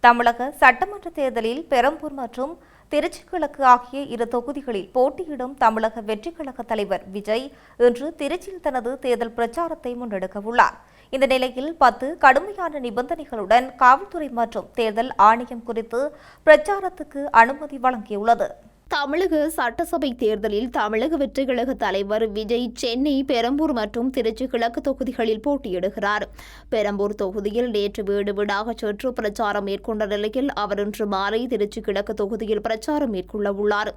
தமிழக சட்டமன்ற தேர்தலில் பெரம்பூர் மற்றும் திருச்சி கிழக்கு ஆகிய இரு தொகுதிகளில் போட்டியிடும் தமிழக வெற்றிக் கழக தலைவர் விஜய் இன்று திருச்சியில் தனது தேர்தல் பிரச்சாரத்தை முன்னெடுக்கவுள்ளார். இந்த நிலையில் 10 கடுமையான நிபந்தனைகளுடன் காவல்துறை மற்றும் தேர்தல் ஆணையம் குறித்து பிரச்சாரத்துக்கு அனுமதி வழங்கியுள்ளது. தமிழக சட்டசபை தேர்தலில் தமிழக வெற்றிக் கழக தலைவர் விஜய் சென்னை, பெரம்பூர் மற்றும் திருச்சி கிழக்கு தொகுதிகளில் போட்டியிடுகிறார். பெரம்பூர் தொகுதியில் நேற்று வீடு வீடாக சென்று பிரச்சாரம் மேற்கொண்ட நிலையில் அவர் இன்று மாலை திருச்சி கிழக்கு தொகுதியில் பிரச்சாரம் மேற்கொள்ள உள்ளார்.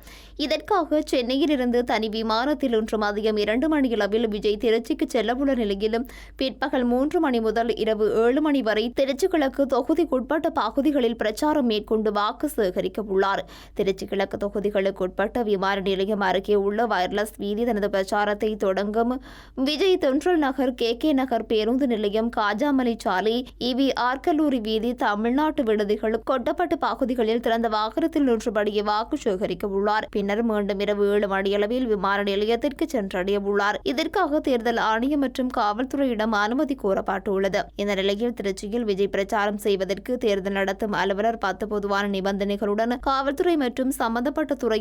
இதற்காக சென்னையில் இருந்து தனி விமானத்தில் இன்று மதியம் 2 மணியளவில் விஜய் திருச்சிக்கு செல்லவுள்ள நிலையிலும் பிற்பகல் 3 மணி முதல் இரவு 7 மணி வரை திருச்சி கிழக்கு தொகுதிக்குட்பட்ட பகுதிகளில் பிரச்சாரம் மேற்கொண்டு வாக்கு சேகரிக்க உள்ளார். திருச்சி கிழக்கு தொகுதிகள் உட்பட்ட விமான நிலையம் அருகே உள்ள வயர்லெஸ் வீதி தனது பிரச்சாரத்தை தொடங்கும். விஜய் தென்றல் நகர், கே நகர் பேருந்து நிலையம், காஜாமலை சாலை, EVR கல்லூரி வீதி, தமிழ்நாட்டு விடுதிகள், கொட்டப்பட்டு பகுதிகளில் திறந்த வாகனத்தில் நின்றபடியே வாக்கு சேகரிக்க உள்ளார். பின்னர் மீண்டும் இரவு 7 மணியளவில் விமான நிலையத்திற்கு சென்றடைய உள்ளார். இதற்காக தேர்தல் ஆணையம் மற்றும் காவல்துறையிடம் அனுமதி கோரப்பட்டுள்ளது. இந்த நிலையில் திருச்சியில் விஜய் பிரச்சாரம் செய்வதற்கு தேர்தல் நடத்தும் அலுவலர் 10 பொதுவான நிபந்தனைகளுடன் காவல்துறை மற்றும் சம்பந்தப்பட்ட துறையினர்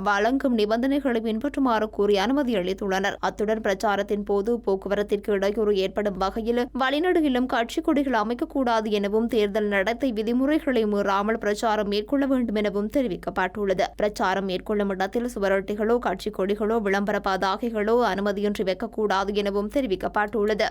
வழங்கும் நிபந்தனைகளை பின்பற்றுமாறு கூறி அனுமதி அளித்துள்ளனர். அத்துடன் பிரச்சாரத்தின் போது போக்குவரத்திற்கு இடையூறு ஏற்படும் வகையில் வழிநடுகிலும் கட்சி கொடிகள் அமைக்கக்கூடாது எனவும் தேர்தல் நடத்தை விதிமுறைகளை மீறாமல் பிரச்சாரம் மேற்கொள்ள வேண்டும் எனவும் தெரிவிக்கப்பட்டுள்ளது. பிரச்சாரம் மேற்கொள்ளும் இடத்தில் சுவரொட்டிகளோ கட்சி கொடிகளோ விளம்பர பதாகைகளோ அனுமதியின்றி வைக்கக்கூடாது எனவும் தெரிவிக்கப்பட்டுள்ளது.